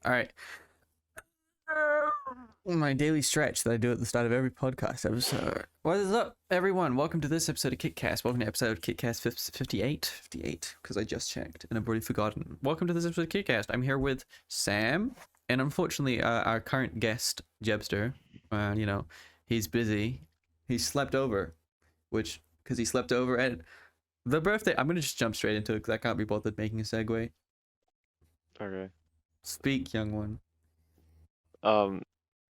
All right. My daily stretch that I do at the start of every podcast episode. What is up, everyone? Welcome to this episode of Kitkast. Welcome to episode Kitkast 58. 58, because I just checked and I've already forgotten. Welcome to this episode of Kitkast. I'm here with Sam, and unfortunately, our current guest, Jebster, he's busy. He slept over, because he slept over at the birthday. I'm going to just jump straight into it because I can't be bothered making a segue. Okay. Speak, young one.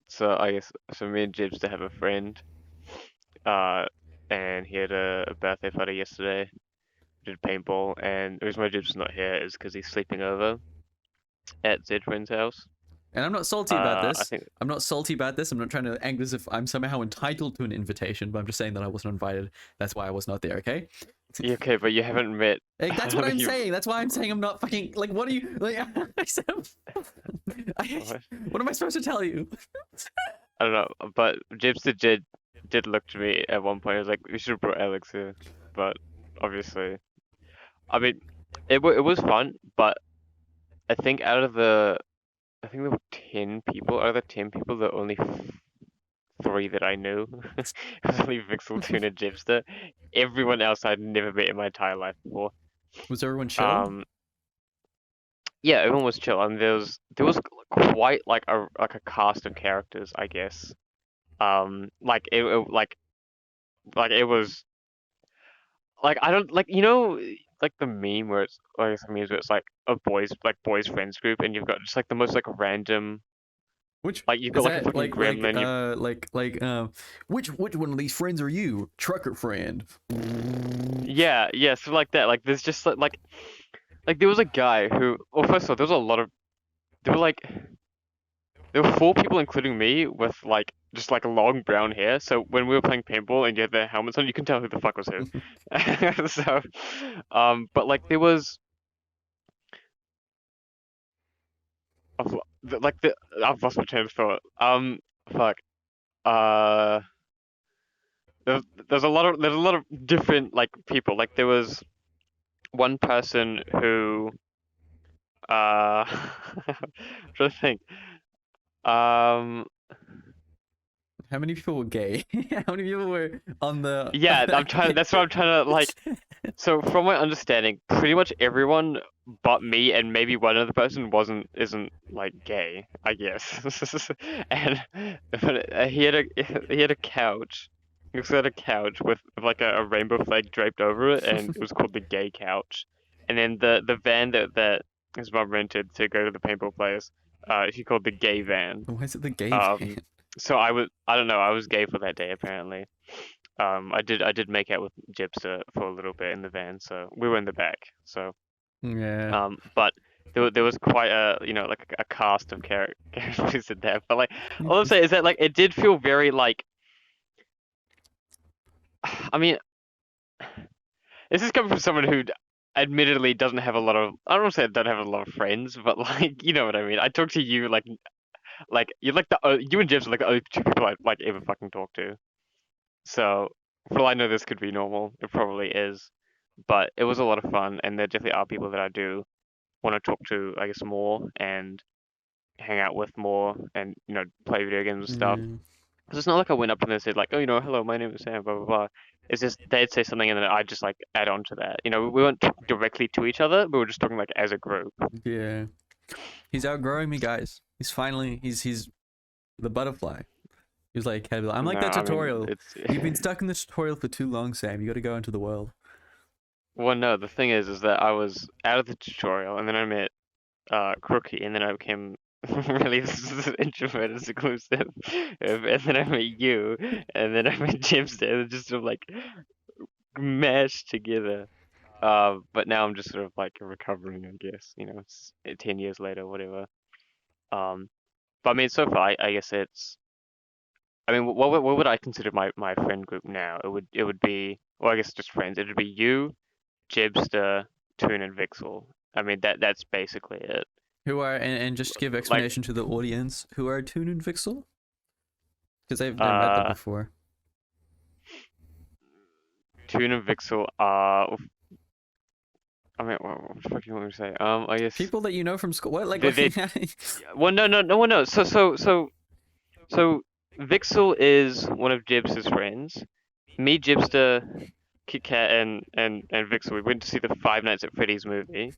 So I guess me and Jibs to have a friend, and he had a birthday party yesterday. Did paintball, and the reason why Jibs is not here is because he's sleeping over at Zed friend's house. And I'm not salty about I this. think I'm not salty about this. I'm not trying to act as if I'm somehow entitled to an invitation, but I'm just saying that I wasn't invited. That's why I was not there, okay? yeah, okay, but you haven't met. Hey, that's what I'm you- saying. That's why I'm saying I'm not fucking... Like, what are you... Like, I said... what am I supposed to tell you? I don't know, but Jibs did look to me at one point. I was like, we should have brought Alex here, but obviously, I mean, it was fun, but I think I think there were 10 people. Out of the 10 people, there were only 3 that I knew. It was only Vixel, Tuna, Jibster. Everyone else I'd never met in my entire life before. Was everyone chill? Yeah, everyone was chill, and there was quite like a cast of characters, I guess. Like it was like I don't like like the meme where it's like some memes where it's like a boys friends group, and you've got just like the most like random. Which... Like you've Is got like a that fucking like gremlin. which one of these friends are you? Trucker friend. Yeah, so like that. Like there's just like there was a guy who. Well, first of all, there was a lot of. There were like there were 4 people, including me, with like just like long brown hair. So when we were playing paintball and you had their helmets on, you can tell who the fuck was who. So, but like there was. I've lost my train of thought. Fuck. Uh, there's a lot of different like people. Like there was one person who I'm trying to think. How many people were gay? How many people were on the... Yeah, I'm trying. That's what I'm trying to like. So from my understanding, pretty much everyone but me and maybe one other person isn't like gay, I guess. And but he had a couch. He also had a couch with like a rainbow flag draped over it, and it was called the gay couch. And then the van that his mum rented to go to the paintball place, she called the gay van. Why is it the gay Um, van? so I don't know, I was gay for that day apparently. I did make out with Jibster for a little bit in the van, so we were in the back. So Yeah. but there was quite a like a cast of characters in there. But like all I'm saying is that like it did feel very like I mean this is coming from someone who admittedly doesn't have a lot of I don't want to say I don't have a lot of friends, but like you know what I mean. I talk to you like you're like you and Jibs are like the only 2 people I like ever fucking talk to. So, for all I know, this could be normal. It probably is. But it was a lot of fun, and there definitely are people that I do want to talk to, I guess, more and hang out with more and, play video games and stuff. Yeah. Because it's not like I went up and they said, like, oh, hello, my name is Sam, blah, blah, blah. It's just they'd say something and then I'd just, like, add on to that. We weren't talking directly to each other, we were just talking, like, as a group. Yeah. He's outgrowing me, guys. He's finally... He's the butterfly. He was like, I'm like that tutorial. You've been stuck in this tutorial for too long, Sam. You got to go into the world. Well, no, the thing is that I was out of the tutorial, and then I met Crookie, and then I became really introverted, seclusive, and then I met you, and then I met Jimster, and just sort of like mashed together. But now I'm just sort of like recovering, I guess. It's 10 years later, whatever. But I mean, so far, I guess it's. I mean, what would I consider my friend group now? It would be, well, I guess just friends. It would be you, Jibster, Toon, and Vixel. I mean, that's basically it. Who are... And just give explanation to the audience. Who are Toon and Vixel? Because I've never met them before. Toon and Vixel are I mean, what the fuck do you want me to say? I guess People that you know from school. What? Like, they well, no. So Vixel is one of Jib's friends. Me, Jibster, KitKat, and Vixel. We went to see the Five Nights at Freddy's movie,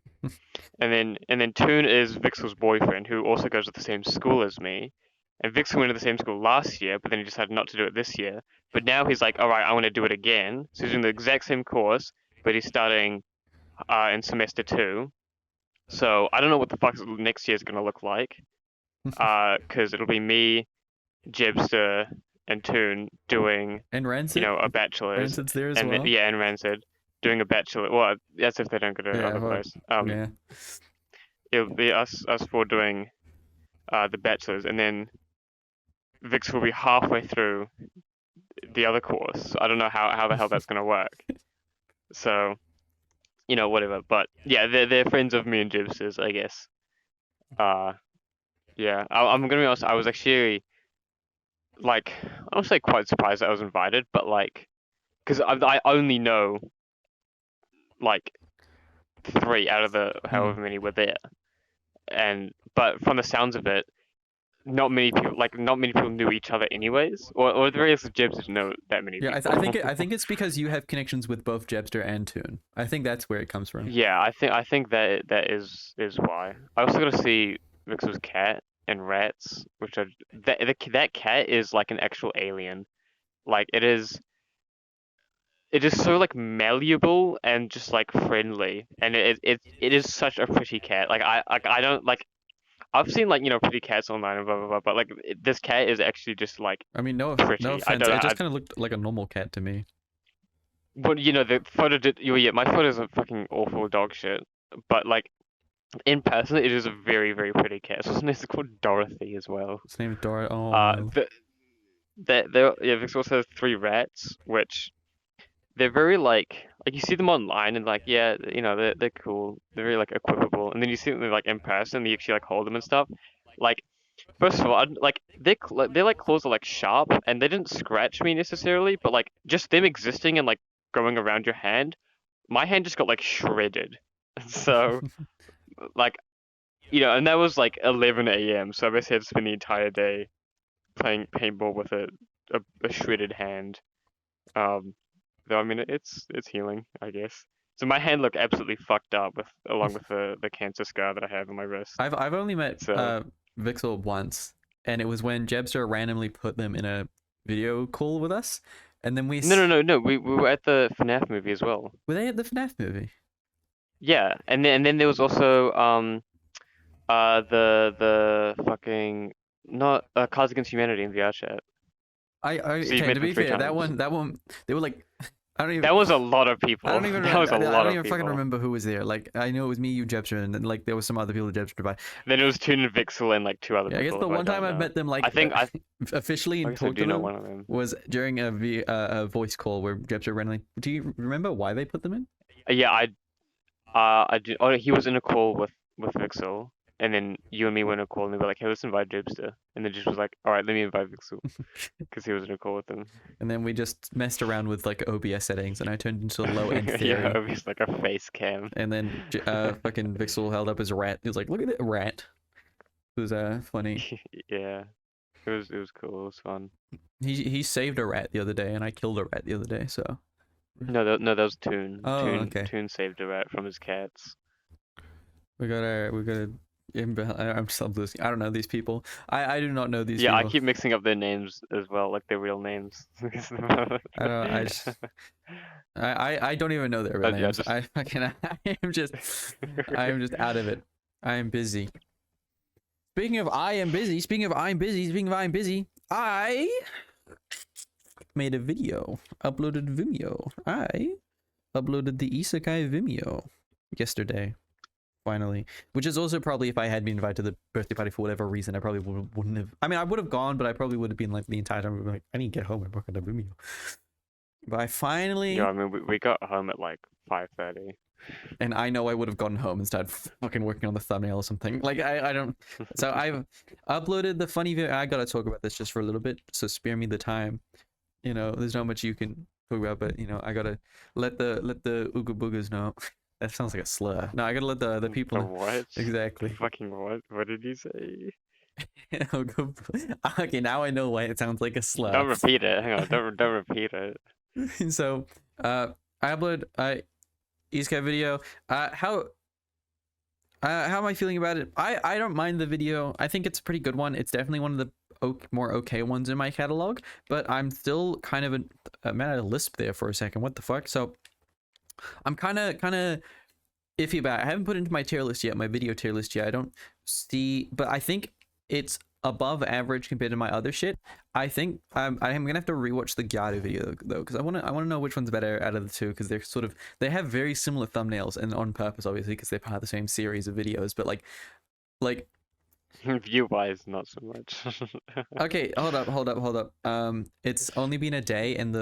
and then Toon is Vixel's boyfriend, who also goes to the same school as me. And Vixel went to the same school last year, but then he decided not to do it this year. But now he's like, all right, I want to do it again. So he's doing the exact same course, but he's starting in semester 2. So I don't know what the fuck next year is gonna look like. Because it'll be me, Jibster, and Toon doing, and Rancid. a bachelor's, Rancid's there as and well. yeah, and Rancid doing a bachelor. Well, that's if they don't go to Yeah, other well, place. yeah. It'll be us four doing the bachelor's, and then Vix will be halfway through the other course. I don't know how the hell that's gonna work. So, whatever. But yeah, they're friends of me and Jibsters, I guess. Yeah, I'm gonna be honest. I was actually like, I don't say quite surprised that I was invited, but like, because I only know like 3 out of the however many were there, but from the sounds of it, not many people knew each other anyways, or the very least Jibs didn't know that many Yeah, people. I think it's because you have connections with both Jebster and Toon. I think that's where it comes from. Yeah, I think that is why. I also got to see Vixel's cat and rats, which are that cat is like an actual alien. Like it is so like malleable and just like friendly, and it is such a pretty cat. Like I don't like. I've seen like pretty cats online and blah blah blah, but like this cat is actually just like I mean, no pretty. offense. I don't know. It just kind of looked like a normal cat to me. But the photo did. Yeah, my photo is a fucking awful dog shit. But like in person, it is a very very pretty cat. So it's called Dorothy as well. Its name is Dora. Oh, Yeah, Vix also has 3 rats, which they're very like you see them online and like yeah, they're cool. They're very like equipable, and then you see them like in person, and you actually like hold them and stuff. Like first of all, like their like claws are like sharp, and they didn't scratch me necessarily, but like just them existing and like going around your hand, my hand just got like shredded. So like and that was like 11 a.m. So I basically had to spend the entire day playing paintball with a shredded hand. Though I mean it's healing, I guess. So my hand looked absolutely fucked up along with the cancer scar that I have on my wrist. I've only met So Vixel once, and it was when Jebster randomly put them in a video call with us, and then we no. We were at the FNAF movie as well. Were they at the FNAF movie? Yeah, and then there was also the fucking not Cards Against Humanity in VR chat. So Okay, to be fair, that one they were like I don't even. That was a lot of people. I don't even. That was a lot of people. I don't even fucking remember who was there. Like I know it was me, you, Jebster, and then like there was some other people that Jebster by. Then it was Toon and Vixel and like 2 other Yeah, people. I guess the one time I met them, like I think officially and talked to them, one of them was during a voice call where Jebster randomly. Do you remember why they put them in? Yeah, I do. Oh, he was in a call with Vixel, and then you and me were in a call, and they were like, "Hey, let's invite Jibster," and then just was like, "All right, let me invite Vixel," because he was in a call with them. And then we just messed around with like OBS settings, and I turned into a low end theory. Yeah, obviously like a face cam. And then fucking Vixel held up his rat. He was like, "Look at that rat." It was funny. Yeah, it was cool. It was fun. He saved a rat the other day, and I killed a rat the other day. So. No, that was Toon. Oh, okay. Toon saved a rat from his cats. We gotta. I'm still losing. I don't know these people. I do not know these people. Yeah, I keep mixing up their names as well, like their real names. I don't. I don't even know their real names. I am just out of it. I am busy. Speaking of I'm busy. I made a video, uploaded Vimeo. I uploaded the Isekai Vimeo yesterday, finally. Which is also probably, if I had been invited to the birthday party for whatever reason, I probably wouldn't have. I mean, I would have gone, but I probably would have been like the entire time like, I need to get home and work on the Vimeo. But I finally. Yeah, I mean, we got home at like 5:30. And I know I would have gotten home and started fucking working on the thumbnail or something. Like I don't. So I've uploaded the funny video. I gotta talk about this just for a little bit. So spare me the time. There's not much you can talk about, but I gotta let the ooga boogas know. That sounds like a slur. No, I gotta let the people The know. what? Exactly. Fucking what? What did you say? Okay, now I know why it sounds like a slur. Don't repeat it. Hang on. Don't repeat it. So, I upload EastCat video. How am I feeling about it? I don't mind the video. I think it's a pretty good one. It's definitely one of the more okay ones in my catalog, but I'm still kind of man, I lisp there for a second. What the fuck? So I'm kind of iffy about it. I haven't put it into my tier list yet, my video tier list yet. I don't see, but I think it's above average compared to my other shit. I think I'm gonna have to rewatch the Gyado video though, because I wanna know which one's better out of the two, because they have very similar thumbnails, and on purpose obviously, because they're part of the same series of videos. But like View wise, not so much. okay, hold up. It's only been a day, and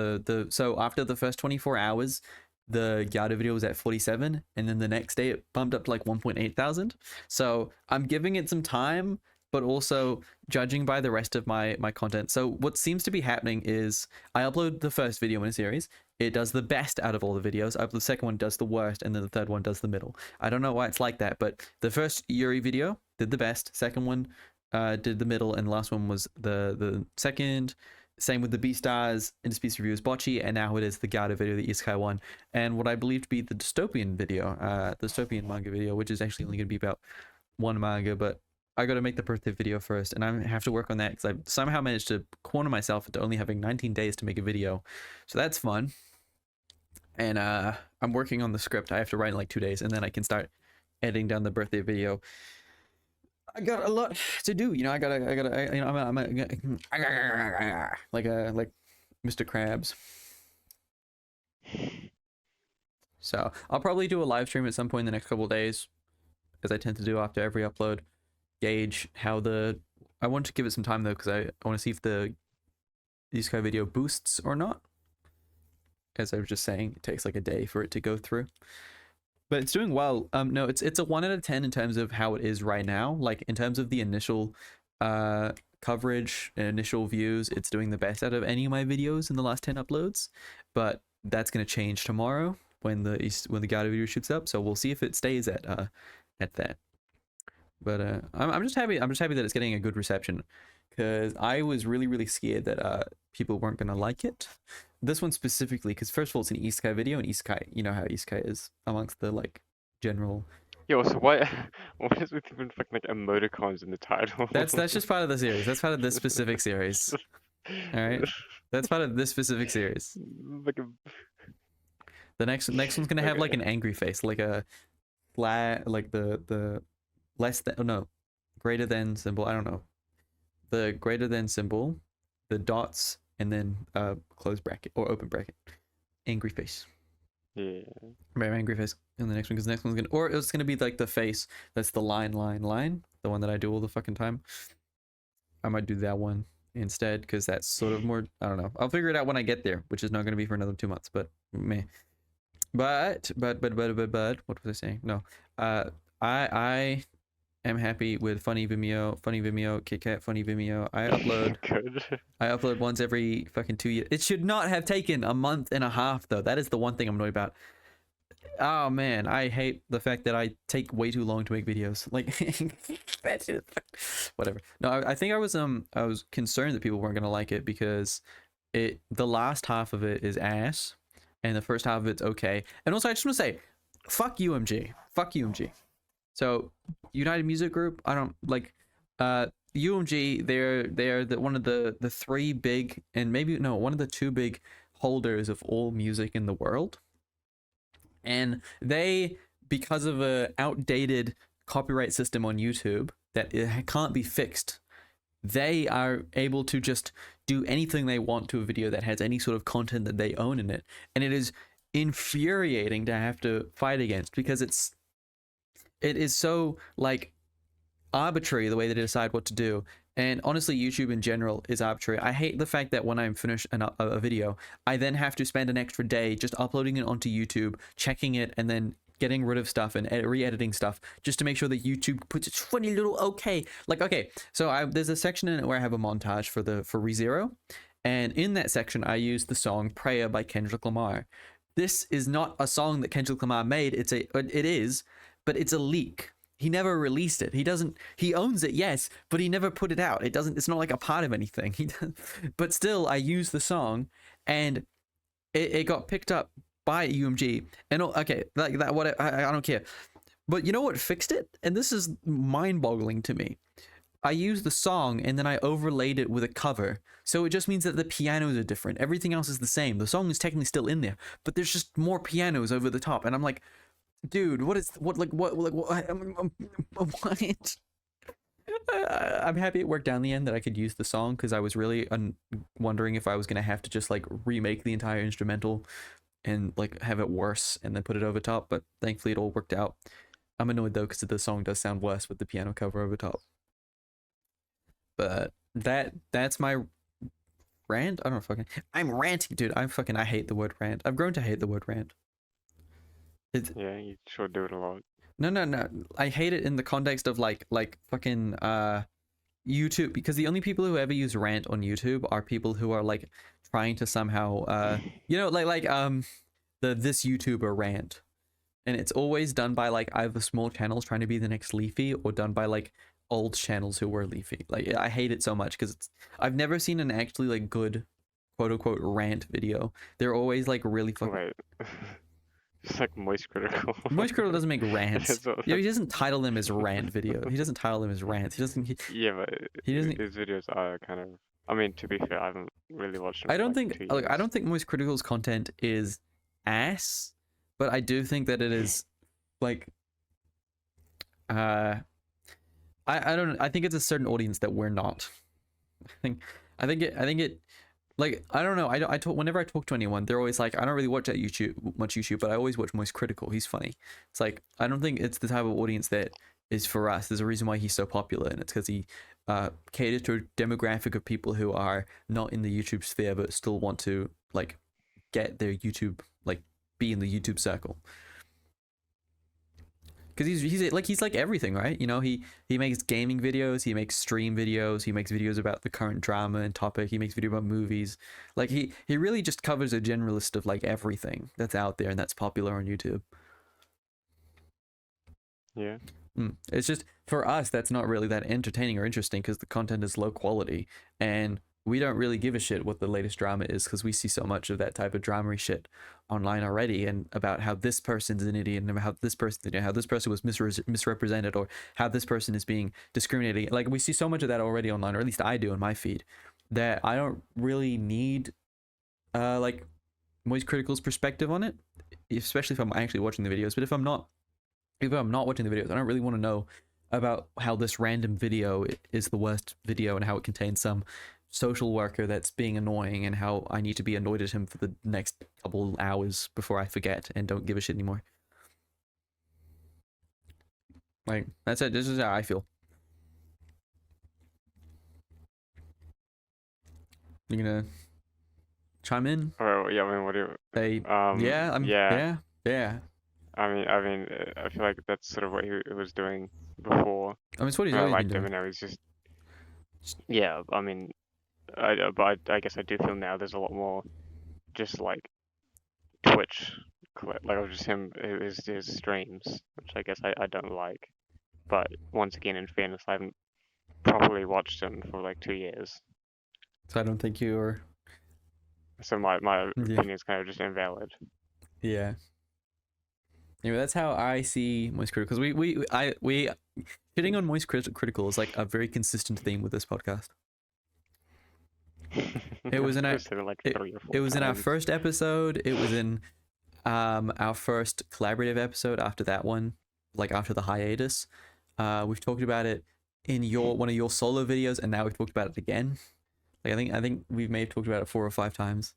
so after the first 24 hours, the Gyado video was at 47, and then the next day it bumped up to like 1.8 thousand. So I'm giving it some time, but also judging by the rest of my content. So what seems to be happening is I upload the first video in a series. It does the best out of all the videos. The second one does the worst, and then the third one does the middle. I don't know why it's like that, but the first Yuri video did the best. Second one did the middle, and the last one was the second. Same with the B-Stars, Interspecies Reviews, Bocce, and now it is the Gouda video, the Isekai one, and what I believe to be the dystopian video, the dystopian manga video, which is actually only going to be about one manga, but I got to make the birthday video first, and I have to work on that because I somehow managed to corner myself into only having 19 days to make a video, so that's fun. And I'm working on the script. I have to write in like 2 days, and then I can start editing down the birthday video. I got a lot to do, you know. I gotta, you know, I'm like Mr. Krabs. So I'll probably do a live stream at some point in the next couple of days, as I tend to do after every upload. Gauge how I want to give it some time though, because I want to see if the Isekai video boosts or not. As I was just saying, it takes like a day for it to go through. But it's doing well. No, it's a 1 out of 10 in terms of how it is right now. Like in terms of the initial coverage and initial views, it's doing the best out of any of my videos in the last 10 uploads. But that's gonna change tomorrow when the Gouda video shoots up. So we'll see if it stays at that. But I'm just happy. I'm just happy that it's getting a good reception, because I was really scared that people weren't gonna like it. This one specifically, because first of all, it's an Isekai video, and Isekai, you know how Isekai is amongst the like general. Yo, so what is with even fucking like emoticons in the title? That's just part of the series. That's part of this specific series. All right, that's part of this specific series. Like The next one's gonna have like an angry face, like a flat, like the less than, oh no, greater than symbol. I don't know, the greater than symbol, the dots, and then close bracket or open bracket, angry face. Yeah. Very angry face in the next one, because the next one's gonna, or it's gonna be like the face that's the line, the one that I do all the fucking time. I might do that one instead, because that's sort of more, I don't know. I'll figure it out when I get there, which is not gonna be for another 2 months. But meh. But what was I saying? No, I am happy with funny Vimeo, KitKat, funny Vimeo. I upload once every fucking 2 years. It should not have taken a month and a half though. That is the one thing I'm annoyed about. Oh man, I hate the fact that I take way too long to make videos. Like that's just, whatever. No, I think I was concerned that people weren't gonna like it, because the last half of it is ass, and the first half of it's okay. And also, I just want to say, fuck UMG. So United Music Group, I don't like UMG. They're one of the 3 big, and maybe no, one of the 2 big holders of all music in the world. And they, because of a outdated copyright system on YouTube that it can't be fixed, they are able to just do anything they want to a video that has any sort of content that they own in it. And it is infuriating to have to fight against, because it is so like arbitrary the way they decide what to do. And honestly, YouTube in general is arbitrary. I hate the fact that when I'm finished a video, I then have to spend an extra day just uploading it onto YouTube, checking it, and then getting rid of stuff and re-editing stuff just to make sure that YouTube puts its funny little okay. Like, okay, so there's a section in it where I have a montage for ReZero, and in that section I use the song Prayer by Kendrick Lamar. this is not a song that Kendrick Lamar made. It is, but it's a leak. He never released it. He owns it, yes, but he never put it out. It's not like a part of anything. But still, I used the song, and it got picked up by UMG. And okay, like that, what I don't care. But you know what fixed it? And this is mind-boggling to me. I used the song and then I overlaid it with a cover. So it just means that the pianos are different. Everything else is the same. The song is technically still in there, but there's just more pianos over the top. And I'm like, dude, what? I'm happy it worked out in the end that I could use the song, because I was really wondering if I was going to have to just like remake the entire instrumental and like have it worse and then put it over top. But thankfully it all worked out. I'm annoyed though, because the song does sound worse with the piano cover over top. But that's my rant. I don't fucking. I'm ranting, dude. I hate the word rant. I've grown to hate the word rant. Yeah, you sure do it a lot. No. I hate it in the context of like fucking YouTube, because the only people who ever use rant on YouTube are people who are like trying to somehow you know, like this YouTuber rant. And it's always done by like either small channels trying to be the next Leafy, or done by like old channels who were Leafy. Like, I hate it so much because I've never seen an actually like good quote unquote rant video. They're always like really fucking. Wait. It's like Moist Critical. Moist Critical doesn't make rants. Yeah, he doesn't title them as rant video. He doesn't title them as rants. He doesn't. Yeah, but he doesn't. His videos are kind of. I mean, to be fair, I haven't really watched them. I don't think. Like, I don't think Moist Critical's content is ass, but I do think that it is like. I don't know. I think it's a certain audience that we're not. I think it like, I don't know. Whenever I talk to anyone, they're always like, I don't really watch that much YouTube, but I always watch Moist Critical. He's funny. It's like, I don't think it's the type of audience that is for us. There's a reason why he's so popular, and it's because he caters to a demographic of people who are not in the YouTube sphere but still want to like get their YouTube, like be in the YouTube circle. Because he's like everything, right? You know, he makes gaming videos, he makes stream videos, he makes videos about the current drama and topic, he makes video about movies. Like he really just covers a generalist of like everything that's out there and that's popular on YouTube. Yeah. It's just, for us, that's not really that entertaining or interesting because the content is low quality, and we don't really give a shit what the latest drama is because we see so much of that type of drama shit online already, and about how this person's an idiot, and about how this person was misrepresented, or how this person is being discriminated. Like, we see so much of that already online, or at least I do in my feed, that I don't really need like Moist Critical's perspective on it, especially if I'm actually watching the videos. But if I'm not watching the videos, I don't really want to know about how this random video is the worst video and how it contains some social worker that's being annoying, and how I need to be annoyed at him for the next couple hours before I forget and don't give a shit anymore. Like, that's it. This is how I feel. You gonna chime in? Oh yeah, I mean, what do you? Yeah. I mean, I feel like that's sort of what he was doing before. I mean, it's what he's I always liked been him, doing. and now he's just. Yeah, I mean, but I guess I do feel now there's a lot more, just like Twitch, like of just him his streams, which I guess I don't like. But once again, in fairness, I haven't properly watched him for like 2 years. So I don't think you're. So my opinion is kind of just invalid. Yeah. Anyway, that's how I see Moist Critical. Because we hitting on Moist Critical is like a very consistent theme with this podcast. It was in our it was in our first episode. It was in our first collaborative episode after that one, like after the hiatus. We've talked about it in one of your solo videos, and now we've talked about it again. Like, I think we may have talked about it 4 or 5 times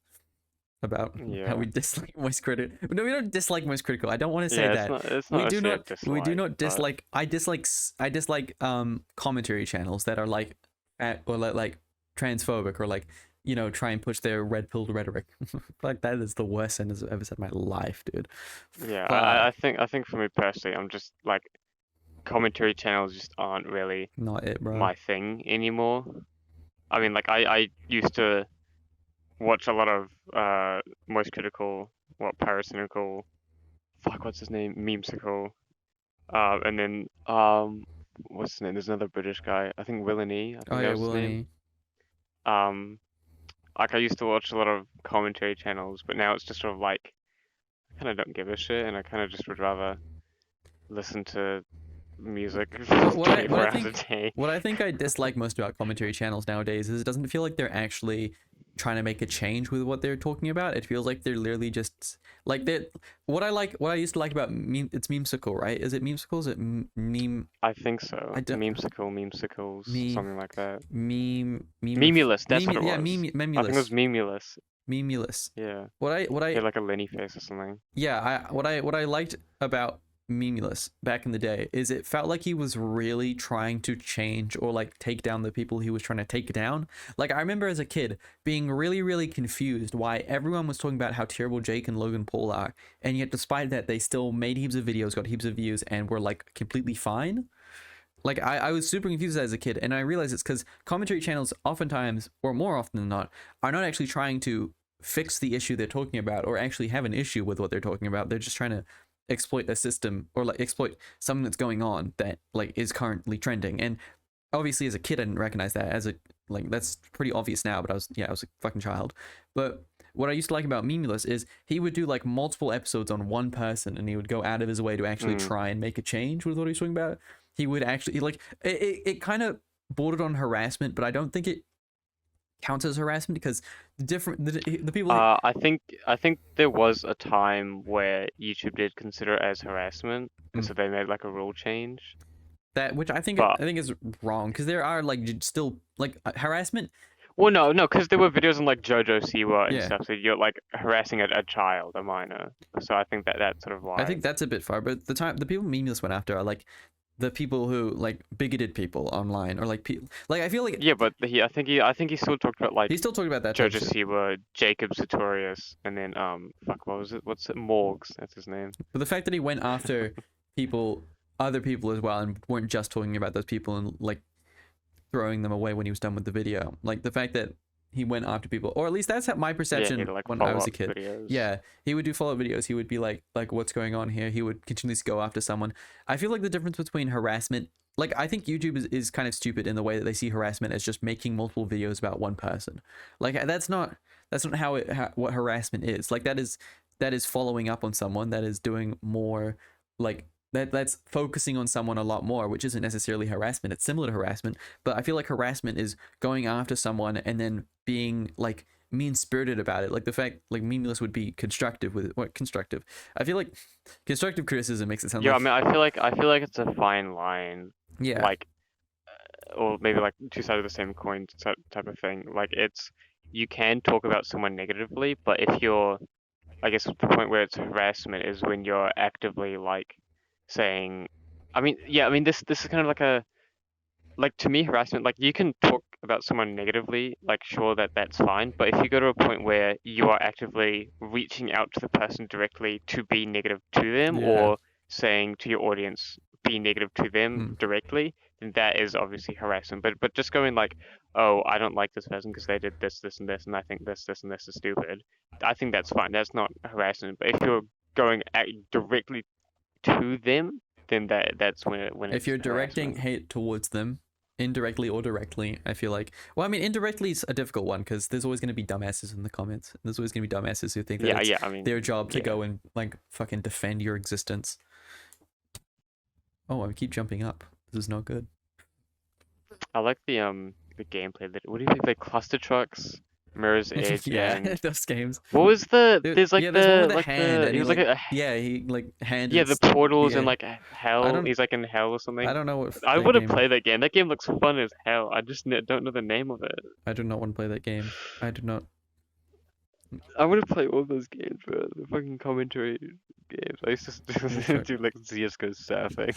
about how we dislike Moist Critical. No, we don't dislike Moist Critical. I don't want to say that. We do not dislike. I dislike commentary channels that are like like transphobic, or like, you know, try and push their red pilled rhetoric. Like, that is the worst sentence I've ever said in my life, dude. Yeah, I think for me personally, I'm just like, commentary channels just aren't really not it, bro. My thing anymore. I mean, like, I used to watch a lot of Moist Critical what Pyrocynical, fuck, what's his name, Memesicle, and then what's his name? There's another British guy. I think Willany. I Oh think that yeah, was his Will and name. E. Like I used to watch a lot of commentary channels, but now it's just sort of like I kind of don't give a shit, and I kind of just would rather listen to music What I 24 hours a think day. what I think I dislike most about commentary channels nowadays is it doesn't feel like they're actually trying to make a change with what they're talking about. It feels like they're literally just like that. What I used to like about it's memesicle, right? Is it memesicle? Is it meme? I think so. I don't Memesicles, me something like that. meme Memulous, that's what it yeah, was. I think it was memulous Memulous. memulous. Yeah. What He I had like a Lenny face or something. yeah, what I liked about Memulous back in the day is it felt like he was really trying to change or like take down the people he was trying to take down. Like I remember as a kid being really confused why everyone was talking about how terrible Jake and Logan Paul are, and yet despite that they still made heaps of videos, got heaps of views, and were like completely fine. Like I was super confused as a kid, and I realized it's because commentary channels oftentimes, or more often than not, are not actually trying to fix the issue they're talking about or actually have an issue with what they're talking about. They're just trying to exploit a system or like exploit something that's going on that like is currently trending. And obviously as a kid I didn't recognize that as a like that's pretty obvious now, but I was a fucking child. But what I used to like about Memulous is he would do like multiple episodes on one person, and he would go out of his way to actually try and make a change with what he's talking about. He would actually like it kind of bordered on harassment, but I don't think it counts as harassment because the people I think there was a time where YouTube did consider it as harassment, and so they made like a rule change. that which I think But is wrong because there are like still like harassment. well, no, because there were videos on like JoJo Siwa and Yeah. stuff, so you're like harassing a child, a minor. So I think that that's sort of why. I think that's a bit far, but the people Memeless went after are like the people who like bigoted people online or like people like I feel like Yeah, but I think he still talked about like he's still talking about that type JoJo of shit. Siwa, Jacob Sartorius, and then fuck, what was it? What's it? Morgs, that's his name. But the fact that he went after other people as well, and weren't just talking about those people and like throwing them away when he was done with the video, like the fact that he went after people, or at least that's my perception Yeah, like when I was a kid. videos. Yeah, he would do follow-up videos. He would be like what's going on here. He would continuously go after someone. I feel like the difference between harassment, like I think YouTube is kind of stupid in the way that they see harassment as just making multiple videos about one person. Like that's not how what harassment is. Like that is following up on someone, that is doing more like that's focusing on someone a lot more, which isn't necessarily harassment. It's similar to harassment, but I feel like harassment is going after someone and then being like mean-spirited about it. Like the fact like Memulous would be constructive with it. What constructive? I feel like constructive criticism makes it sound Yeah, like I mean, I feel like it's a fine line. yeah. Like, or maybe like two sides of the same coin type of thing. Like it's you can talk about someone negatively, but if you're, I guess the point where it's harassment is when you're actively like saying, I mean, yeah, I mean this is kind of like to me harassment, like you can talk about someone negatively, like sure that's fine, but if you go to a point where you are actively reaching out to the person directly to be negative to them, Yeah. or saying to your audience be negative to them Mm. directly, then that is obviously harassment. But just going like, oh, I don't like this person because they did this and this, and I think this and this is stupid, I think that's fine, that's not harassment. But if you're going directly to them, then that's when If it's you're directing harassment. hate towards them, indirectly or directly, I feel like. Well, I mean, indirectly is a difficult one because there's always going to be dumbasses in the comments. There's always going to be dumbasses who think that Yeah, it's yeah, I mean, their job to yeah. go and like fucking defend your existence. Oh, I keep jumping up. This is not good. I like the gameplay. What do you think? The cluster trucks, Mirror's Edge, Yeah, and those games. what was there's like there's one with a like hand, and he was like a he like hand. yeah, the portals yeah. and like I hell. don't He's like in hell or something. I don't know what I that would have game. played that game. That game looks fun as hell. I just don't know the name of it. I do not want to play that game. I do not. I want to play all those games, bro. The fucking commentary games. I used to do like CS:GO surfing.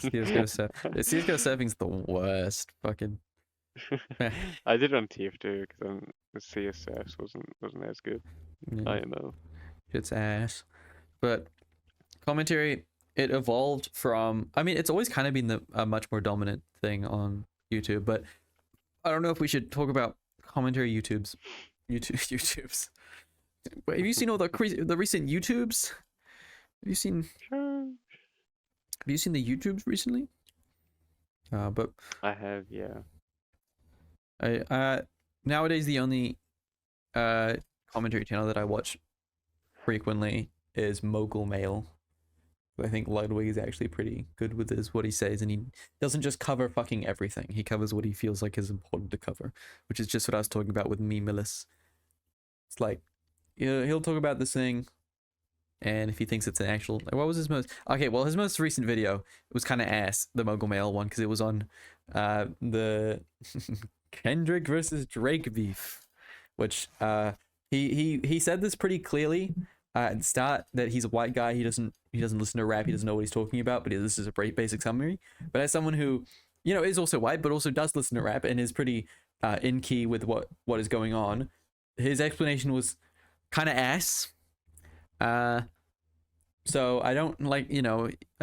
CS:GO surfing's the worst. Fucking. I did it on TF2 because the CSS wasn't as good. Yeah. I know. It's ass. But commentary, it evolved from. I mean, it's always kind of been a much more dominant thing on YouTube. But I don't know if we should talk about commentary YouTubes. Wait, have you seen all the recent YouTubes? Have you seen the YouTubes recently? But I have, yeah. Nowadays the only commentary channel that I watch frequently is Mogul Mail. I think Ludwig is actually pretty good with what he says, and he doesn't just cover fucking everything. He covers what he feels like is important to cover, which is just what I was talking about with Memeless. It's like, he'll talk about this thing, and if he thinks it's an actual, like, what was his most, okay, well, his most recent video was kind of ass, the Mogul Mail one, because it was on the Kendrick versus Drake beef, which he said this pretty clearly at the start, that he's a white guy, he doesn't listen to rap, he doesn't know what he's talking about, but this is a basic summary. But as someone who, is also white but also does listen to rap and is pretty in key with what is going on, his explanation was kind of ass. So I don't I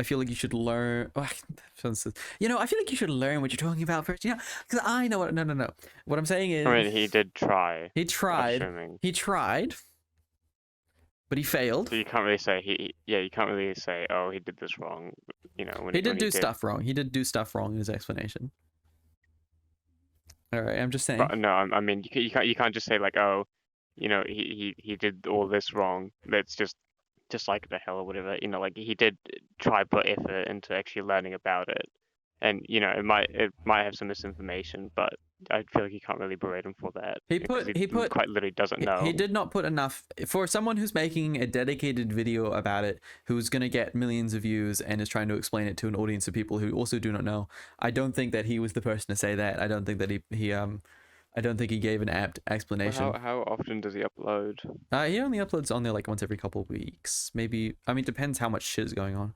feel like you should learn. I feel like you should learn what you're talking about first. Because I know what. No. What I'm saying is, I mean, he did try. He tried. He tried, but he failed. So you can't really say you can't really say, oh, he did this wrong. He did do stuff wrong. He did do stuff wrong in his explanation. All right, I'm just saying. But no, I mean, you can't just say like, oh, he did all this wrong. Let's just like the hell or whatever. Like he did try put effort into actually learning about it, and it might have some misinformation, but I feel like you can't really berate him for that. He quite literally doesn't know. He did not put enough for someone who's making a dedicated video about it, who's gonna get millions of views and is trying to explain it to an audience of people who also do not know. I don't think that he was the person to say that. I don't think that I don't think he gave an apt explanation. Well, how often does he upload? He only uploads on there like once every couple of weeks, maybe. I mean, depends how much shit is going on.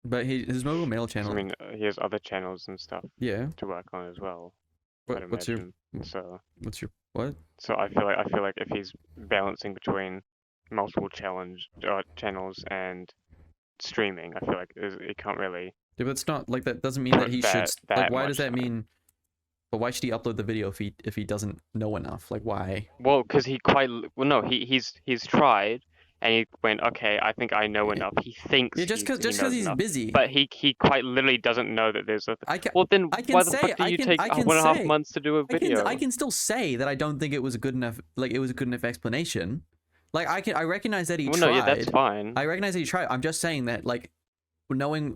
But his Mogul Mail channel. I mean, he has other channels and stuff. Yeah. To work on as well. What's your what? So I feel like if he's balancing between multiple channels and streaming, I feel like it can't really. Yeah, but it's not like that. Doesn't mean that he should. Like, why does that mean? But why should he upload the video if he doesn't know enough? Like, why? Well, because he's tried and he went, okay, I think I know enough. He thinks just because he's busy. But he quite literally doesn't know that there's a. Why the fuck do you take 1.5 months to do a video? I can still say that I don't think it was a good enough explanation. Like I recognize that he tried. No, yeah, that's fine. I recognize that he tried. I'm just saying that knowing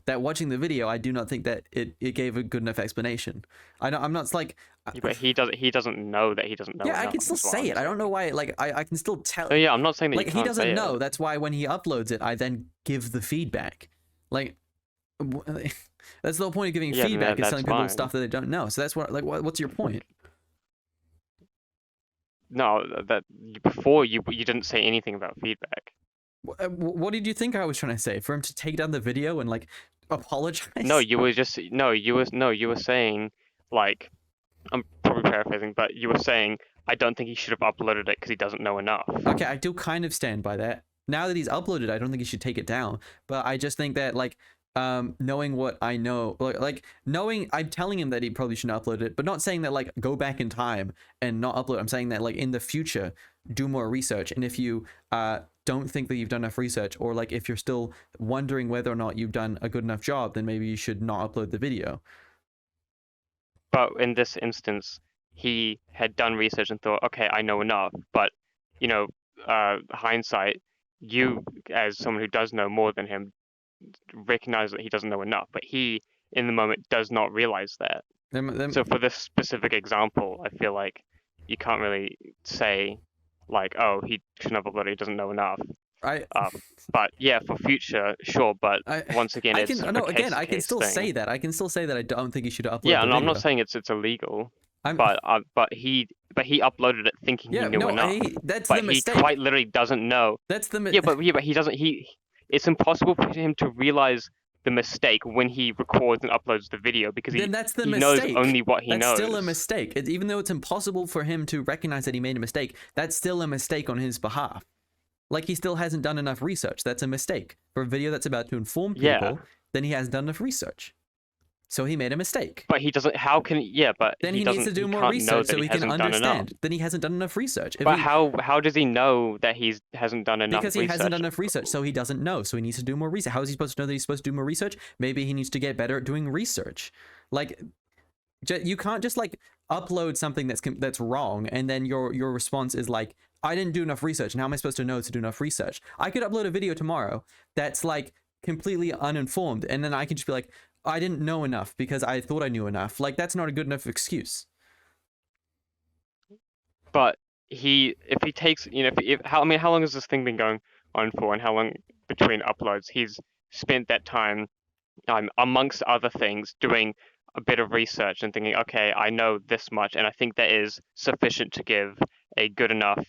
that watching the video, I do not think that it gave a good enough explanation. I'm not like. But he doesn't know that he doesn't know. Yeah, I can still say it. I don't know why. I can still tell. Oh yeah, I'm not saying that. He doesn't know. That's why when he uploads it, I then give the feedback. That's the whole point of giving feedback, is telling people stuff that they don't know. So that's what's your point? No, that before you didn't say anything about feedback. What did you think I was trying to say? For him to take down the video and apologize? No, you were saying, like, I'm probably paraphrasing, but you were saying I don't think he should have uploaded it because he doesn't know enough. Okay, I do kind of stand by that. Now that he's uploaded, I don't think he should take it down. But I just think that knowing what I know, knowing, I'm telling him that he probably shouldn't upload it, but not saying that go back in time and not upload. I'm saying that in the future, do more research. And if you don't think that you've done enough research, or if you're still wondering whether or not you've done a good enough job, then maybe you should not upload the video. But in this instance, he had done research and thought, okay, I know enough. But hindsight, you as someone who does know more than him recognize that he doesn't know enough, but he in the moment does not realize that. So for this specific example, I feel like you can't really say oh, he shouldn't have uploaded, he doesn't know enough. But yeah, for future, sure. But once again, I can still say that. I can still say that I don't think he should upload. Yeah, and I'm not saying it's illegal. But he uploaded it thinking he knew enough. That's the mistake. He quite literally doesn't know. That's the but he doesn't. It's impossible for him to realize the mistake when he records and uploads the video, because he knows only what he knows. That's still a mistake. Even though it's impossible for him to recognize that he made a mistake, that's still a mistake on his behalf. He still hasn't done enough research. That's a mistake. For a video that's about to inform people, then he hasn't done enough research. So he made a mistake. But he doesn't. How can? Yeah, but Then he he doesn't. needs to do he more can't know research that so he can hasn't done enough. understand. Then he hasn't done enough research. But how does he know that he hasn't done enough Because he research? hasn't done enough research, so he doesn't know. So he needs to do more research. How is he supposed to know that he's supposed to do more research? Maybe he needs to get better at doing research. Like, you can't just like upload something that's wrong, and then your response is like, I didn't do enough research, and how am I supposed to know to do enough research? I could upload a video tomorrow that's like completely uninformed, and then I can just be like, I didn't know enough because I thought I knew enough. Like, that's not a good enough excuse. But if he takes, how long has this thing been going on for, and how long between uploads he's spent that time, amongst other things, doing a bit of research and thinking, okay, I know this much, and I think that is sufficient to give a good enough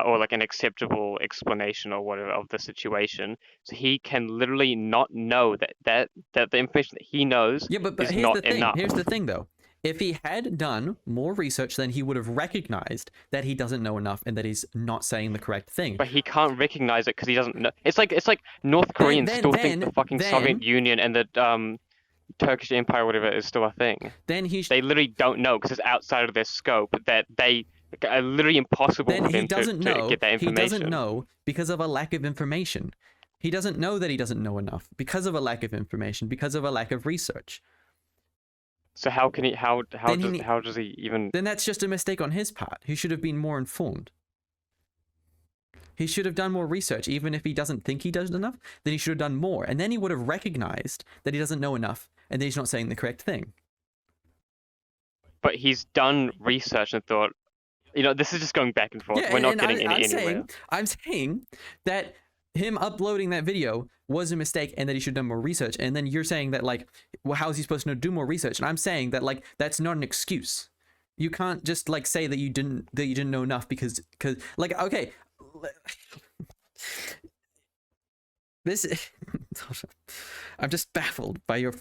or like an acceptable explanation or whatever of the situation. So he can literally not know that the information that he knows but is here's not the thing. enough. Here's the thing, though. If he had done more research, then he would have recognized that he doesn't know enough and that he's not saying the correct thing. But he can't recognize it because he doesn't know. It's like North Koreans still think the fucking Soviet Union and the Turkish Empire, whatever, is still a thing. Then they literally don't know because it's outside of their scope. That they are literally impossible for them to get that information. He doesn't know because of a lack of information. He doesn't know that he doesn't know enough because of a lack of information, because of a lack of research. So how can he? How does he even? Then that's just a mistake on his part. He should have been more informed. He should have done more research, even if he doesn't think he does enough. Then he should have done more, and then he would have recognized that he doesn't know enough, and that he's not saying the correct thing. But he's done research and thought, this is just going back and forth. We're not getting anywhere. I'm saying that him uploading that video was a mistake and that he should have done more research. And then you're saying that, like, well, how is he supposed to do more research? And I'm saying that, like, that's not an excuse. You can't just like say that you didn't know enough because like, okay, this I'm just baffled by your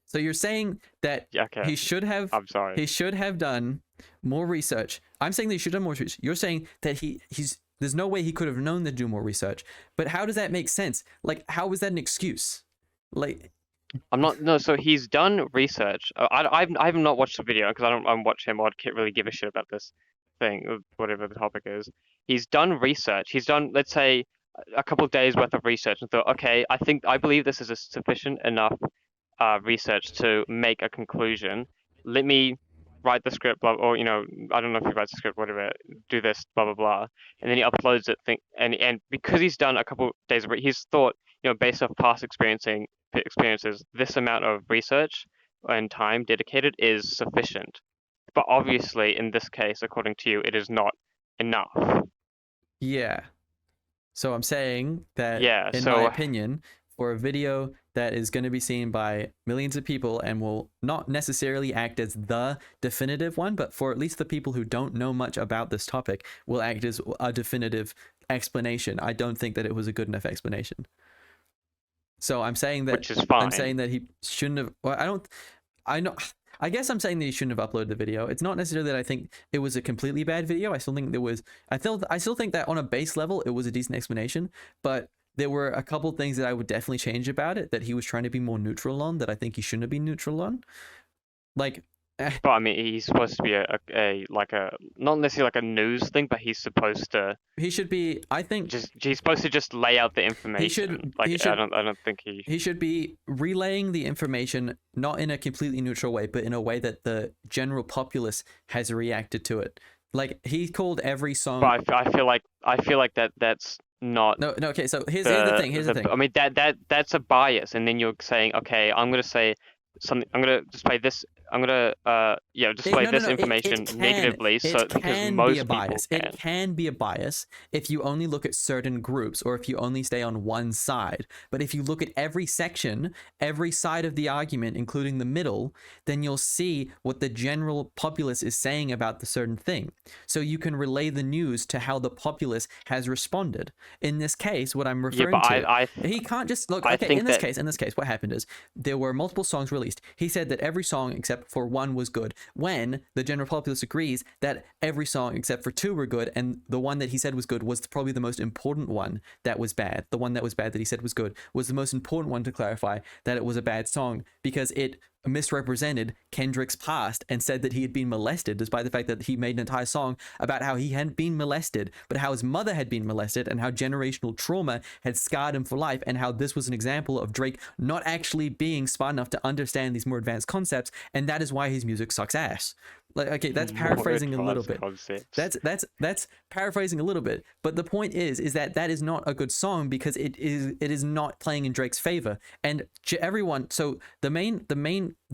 so you're saying that he should have he should have done more research. I'm saying that he should have done more research. You're saying that he's there's no way he could have known to do more research. But how does that make sense? Like, how is that an excuse? Like, I'm not. No, so he's done research. I've not watched the video because I don't watch him or can't really give a shit about this thing, whatever the topic is. He's done research. He's done, let's say, a couple of days worth of research and thought, okay, I believe this is a sufficient enough research to make a conclusion. Let me write the script, blah, or I don't know if he writes the script, whatever. Do this, blah blah blah, and then he uploads it. And because he's done a couple days of he's thought, based off past experiences, this amount of research and time dedicated is sufficient. But obviously, in this case, according to you, it is not enough. Yeah. So I'm saying that, in my opinion, for a video that is going to be seen by millions of people and will not necessarily act as the definitive one, but for at least the people who don't know much about this topic, will act as a definitive explanation. I don't think that it was a good enough explanation. So I'm saying that, which is fine. I'm saying that he shouldn't have. Well, I guess I'm saying that he shouldn't have uploaded the video. It's not necessarily that I think it was a completely bad video. I still think there was. I still think that on a base level it was a decent explanation, but there were a couple things that I would definitely change about it that he was trying to be more neutral on that I think he shouldn't have been neutral on. Like, but I mean, he's supposed to be a not necessarily like a news thing, but he's supposed to. He should be. I think he's supposed to just lay out the information. I don't think he. He should be relaying the information not in a completely neutral way, but in a way that the general populace has reacted to it. Like, he called every song. But I feel like that's not. No. Okay. So here's the thing. I mean, that's a bias, and then you're saying, okay, I'm gonna say something. I'm gonna display this. I'm gonna display this information negatively, because most people can. It can be a bias if you only look at certain groups or if you only stay on one side. But if you look at every section, every side of the argument, including the middle, then you'll see what the general populace is saying about the certain thing. So you can relay the news to how the populace has responded. In this case, what I'm referring to, he can't just look. Okay, in this case, what happened is there were multiple songs released. He said that every song except for one was good, when the general populace agrees that every song except for two were good, and the one that he said was good was probably the most important one that was bad. The one that was bad that he said was good was the most important one to clarify that it was a bad song, because it misrepresented Kendrick's past and said that he had been molested, despite the fact that he made an entire song about how he hadn't been molested, but how his mother had been molested and how generational trauma had scarred him for life, and how this was an example of Drake not actually being smart enough to understand these more advanced concepts, and that is why his music sucks ass. Like, okay, that's paraphrasing a little bit. That's paraphrasing a little bit, but the point is that is not a good song because it is not playing in Drake's favor. And everyone, so the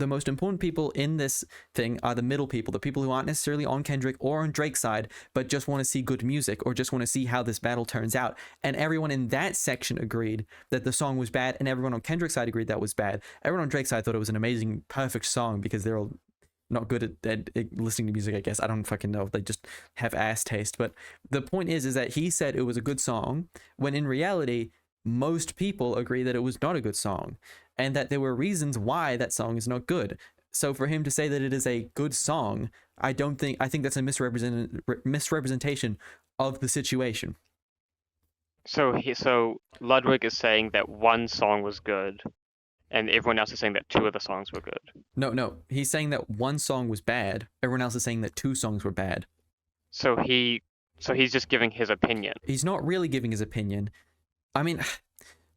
most important people in this thing are the middle people, the people who aren't necessarily on Kendrick or on Drake's side, but just want to see good music or just want to see how this battle turns out. And everyone in that section agreed that the song was bad, and everyone on Kendrick's side agreed that was bad. Everyone on Drake's side thought it was an amazing, perfect song because they're all not good at listening to music, I guess. I don't fucking know. They just have ass taste. But the point is that he said it was a good song, when in reality, most people agree that it was not a good song, and that there were reasons why that song is not good. So for him to say that it is a good song, I think that's a misrepresentation of the situation. So Ludwig is saying that one song was good, and everyone else is saying that two of the songs were good. No. He's saying that one song was bad. Everyone else is saying that two songs were bad. So he's just giving his opinion. He's not really giving his opinion. I mean,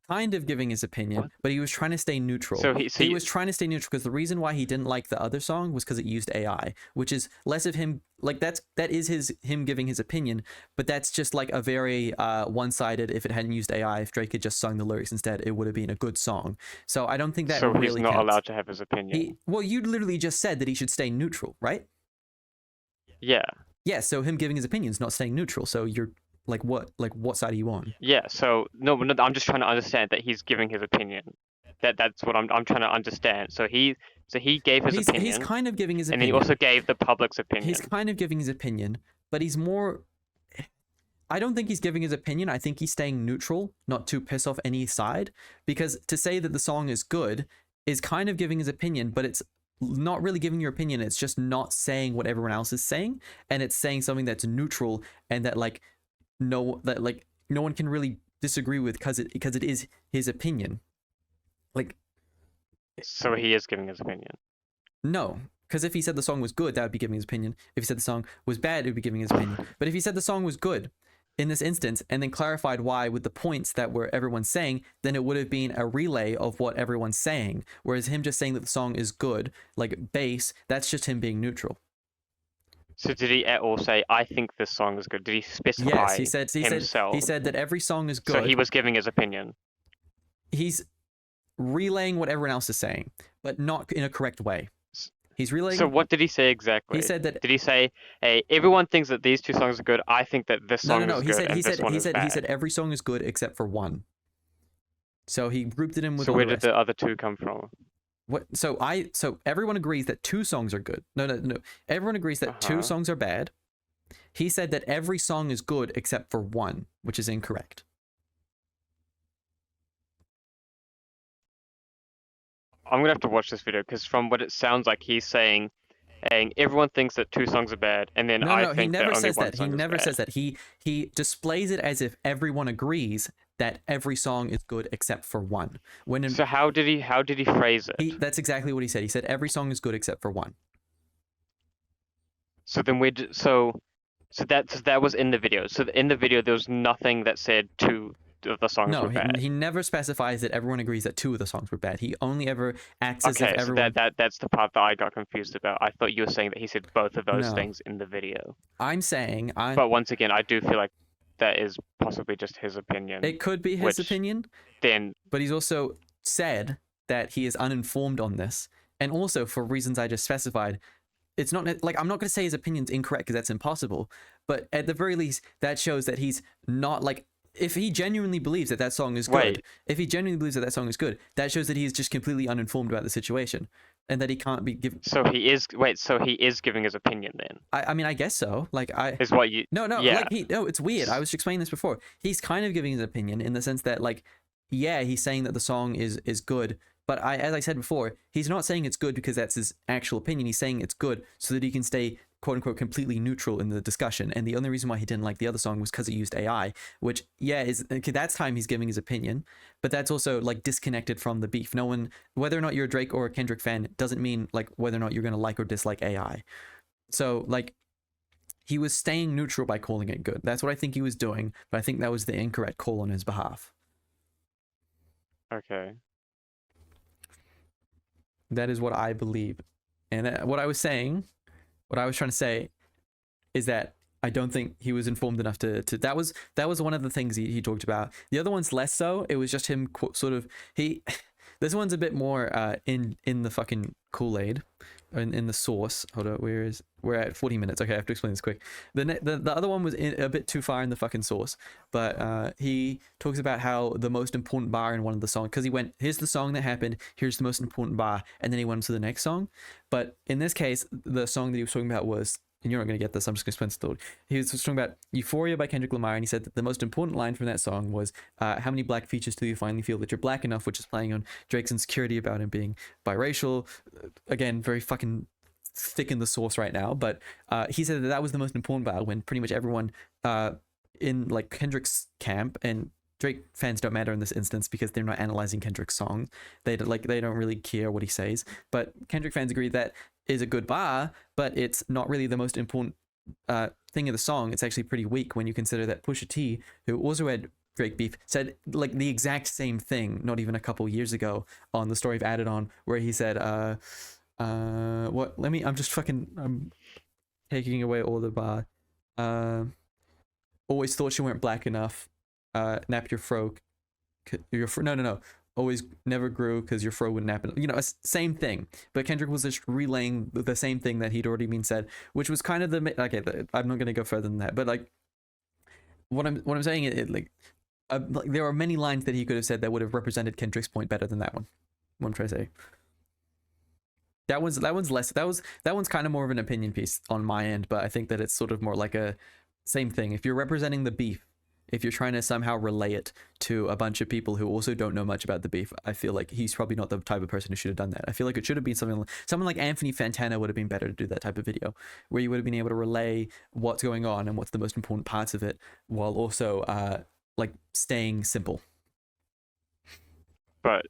kind of giving his opinion, but he was trying to stay neutral. He was trying to stay neutral because the reason why he didn't like the other song was because it used AI, which is less of him. Like that is him giving his opinion, but that's just like a very one-sided. If it hadn't used AI, if Drake had just sung the lyrics instead, it would have been a good song. So I don't think that. So really he's not counts. Allowed to have his opinion. Well, you literally just said that he should stay neutral, right? Yeah. Yeah. So him giving his opinion is not staying neutral. So you're. Like what side are you on? Yeah, so no, I'm just trying to understand that he's giving his opinion. That's what I'm trying to understand. So he gave his opinion. He's kind of giving his opinion. And he also gave the public's opinion. He's kind of giving his opinion, but he's more. I don't think he's giving his opinion. I think he's staying neutral, not to piss off any side. Because to say that the song is good is kind of giving his opinion, but it's not really giving your opinion. It's just not saying what everyone else is saying, and it's saying something that's neutral and that no one can really disagree with because it is his opinion. So he is giving his opinion. No, because if he said the song was good, that would be giving his opinion. If he said the song was bad, it would be giving his opinion. But if he said the song was good in this instance and then clarified why with the points that were everyone's saying, then it would have been a relay of what everyone's saying. Whereas him just saying that the song is good, like bass, that's just him being neutral. So did he at all say, I think this song is good? Did he specify Yes, he himself? He said that every song is good. So he was giving his opinion. He's relaying what everyone else is saying, but not in a correct way. He's relaying... So what did he say exactly? He said that... Did he say, hey, everyone thinks that these two songs are good, I think that this song is good and this one is bad? He said every song is good except for one. So he grouped it in with... So where did the other two come from? What? So everyone agrees that two songs are good. No. Everyone agrees that two songs are bad. He said that every song is good except for one, which is incorrect. I'm gonna have to watch this video because from what it sounds like, he's saying, everyone thinks that two songs are bad, and then I think that only one song is bad. He never says that. He displays it as if everyone agrees that every song is good except for one. So how did he phrase it? That's exactly what he said. He said every song is good except for one. So then that was in the video. So in the video there was nothing that said two of the songs were bad. He never specifies that everyone agrees that two of the songs were bad. He only ever acts as if everyone... So that's the part that I got confused about. I thought you were saying that he said both of those things in the video. I'm saying... But once again, I do feel like that is possibly just his opinion. It could be his opinion. But he's also said that he is uninformed on this. And also, for reasons I just specified, it's not... Like, I'm not going to say his opinion's incorrect because that's impossible. But at the very least, that shows that he's not, like... If he genuinely believes that song is good, that shows that he is just completely uninformed about the situation, and that he can't be given. So he is giving his opinion then. I mean, I guess so. Is what you? No. It's weird. I was explaining this before. He's kind of giving his opinion in the sense that, he's saying that the song is good, but as I said before, he's not saying it's good because that's his actual opinion. He's saying it's good so that he can stay quote unquote completely neutral in the discussion, and the only reason why he didn't like the other song was because it used AI, which is okay, that's time he's giving his opinion, but that's also like disconnected from the beef. No one, whether or not you're a Drake or a Kendrick fan, doesn't mean like whether or not you're gonna like or dislike AI. So like he was staying neutral by calling it good. That's what I think he was doing, but I think that was the incorrect call on his behalf. Okay. That is what I believe, and what I was trying to say is that I don't think he was informed enough to that was one of the things he talked about. The other one's less so. It was just him sort of this one's a bit more in the fucking Kool-Aid, in the sauce. Hold on, we're at 40 minutes. Okay, I have to explain this quick. The other one was a bit too far in the fucking sauce, but he talks about how the most important bar in one of the songs, because he went, here's the song that happened, here's the most important bar, and then he went to the next song. But in this case, the song that he was talking about was, and you're not going to get this, I'm just going to explain the story. He was talking about Euphoria by Kendrick Lamar, and he said that the most important line from that song was, how many black features do you finally feel that you're black enough, which is playing on Drake's insecurity about him being biracial. Again, very fucking thick in the sauce right now, but he said that was the most important bar, when pretty much everyone in like Kendrick's camp, and Drake fans don't matter in this instance because they're not analyzing Kendrick's song. They don't really care what he says, but Kendrick fans agree that is a good bar, but it's not really the most important thing of the song. It's actually pretty weak when you consider that Pusha T, who also had Drake beef, said like the exact same thing not even a couple years ago on the story of Added On, where he said I'm taking away all the bar. Always thought you weren't black enough. Nap your fro. No. Always never grew because your fro wouldn't nap. You know, same thing. But Kendrick was just relaying the same thing that he'd already been said, which was kind of I'm not going to go further than that. But like, what I'm saying is like there are many lines that he could have said that would have represented Kendrick's point better than that one. What I'm trying to say. That one's less. That one's kind of more of an opinion piece on my end, but I think that it's sort of more like a same thing. If you're representing the beef, if you're trying to somehow relay it to a bunch of people who also don't know much about the beef, I feel like he's probably not the type of person who should have done that. I feel like it should have been someone like Anthony Fantana would have been better to do that type of video, where you would have been able to relay what's going on and what's the most important parts of it, while also like staying simple. But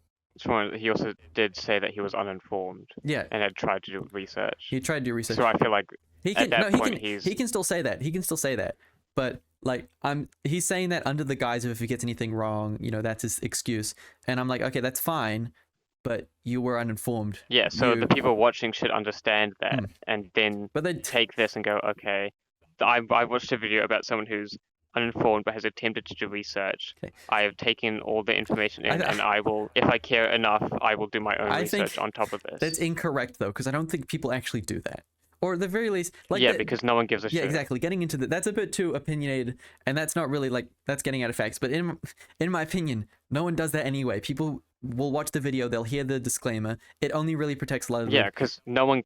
he also did say that he was uninformed. Yeah. And had tried to do research. He tried to do research. So I feel like he can still say that. He can still say that. But like he's saying that under the guise of if he gets anything wrong, you know, that's his excuse. And I'm like, okay, that's fine, but you were uninformed. Yeah, so the people watching should understand that, and then take this and go, okay, I watched a video about someone who's uninformed but has attempted to do research. Okay. I have taken all the information in, and I will, if I care enough, I will do my own research on top of this. That's incorrect though, because I don't think people actually do that. Or at the very least, like because no one gives a shit. Yeah, exactly. Getting into that's a bit too opinionated, and that's not really like that's getting out of facts. But in my opinion, no one does that anyway. People will watch the video, they'll hear the disclaimer. It only really protects a lot of because no one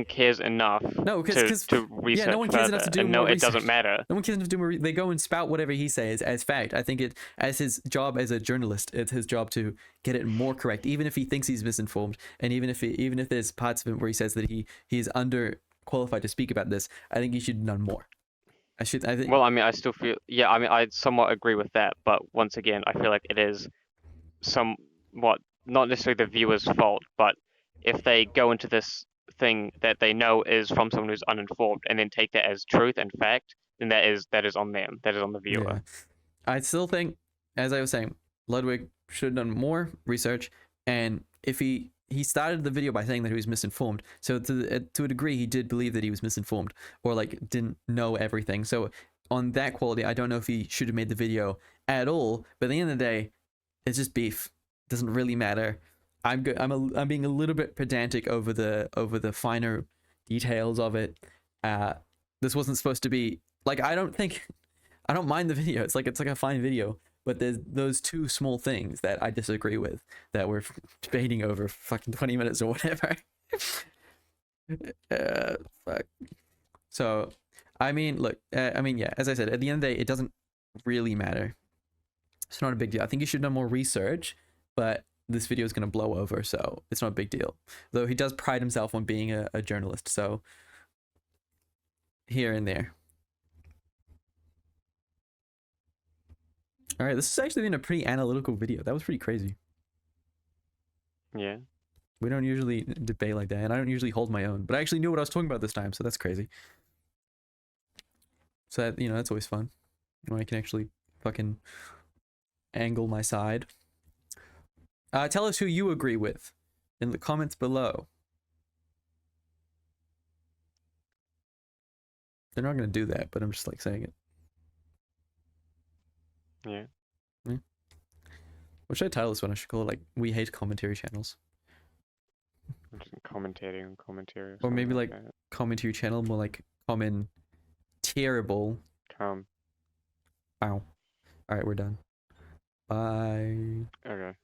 cares enough. No, because to research no one cares enough to do more it research. doesn't matter. No one cares enough to do more. They go and spout whatever he says as fact. I think it as his job as a journalist, it's his job to get it more correct, even if he thinks he's misinformed, and even if there's parts of it where he says that he is under qualified to speak about this. I think he should have done more. I think. Well, I mean, I still feel. Yeah, I mean, I somewhat agree with that, but once again, I feel like it is somewhat not necessarily the viewer's fault, but if they go into this thing that they know is from someone who's uninformed and then take that as truth and fact, then that is on them. That is on the viewer. Yeah. I still think, as I was saying, Ludwig should have done more research, and if he started the video by saying that he was misinformed, so to a degree he did believe that he was misinformed or like didn't know everything. So on that quality, I don't know if he should have made the video at all, but at the end of the day, it's just beef. It doesn't really matter. I'm being a little bit pedantic over the finer details of it. This wasn't supposed to be like, I don't mind the video. It's like a fine video, but there's those two small things that I disagree with that we're debating over fucking 20 minutes or whatever. Fuck. So, I mean, look, yeah, as I said, at the end of the day, it doesn't really matter. It's not a big deal. I think you should have done more research, but this video is going to blow over, so it's not a big deal. Though he does pride himself on being a journalist, so here and there. All right, this has actually been a pretty analytical video. That was pretty crazy. Yeah. We don't usually debate like that, and I don't usually hold my own. But I actually knew what I was talking about this time, so that's crazy. So that, that's always fun when I can actually fucking angle my side. Tell us who you agree with in the comments below. They're not gonna do that, but I'm just like saying it. Yeah. What should I title this one? I should call it like "We Hate Commentary Channels," I'm just commentating on commentary. or maybe like that. commentary channel, more like commenterrible. Come. Wow. All right, we're done. Bye. Okay.